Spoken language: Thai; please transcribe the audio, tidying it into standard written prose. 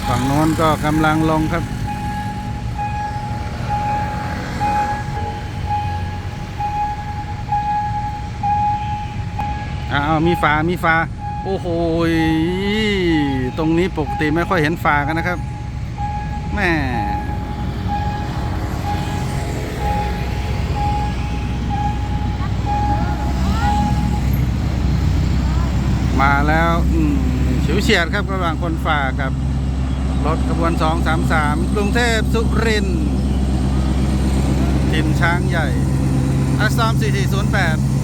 ฝั่งโน้นก็กำลังลงครับมีฝาโอ้โหตรงนี้ปกติไม่ค่อยเห็นฝากันนะครับแม่มาแล้วฉิวเฉียดครับระหว่างคนฝ่ากับรถขบวน233กรุงเทพสุรินทร์ถิ่นช้างใหญ่อัสซอม4408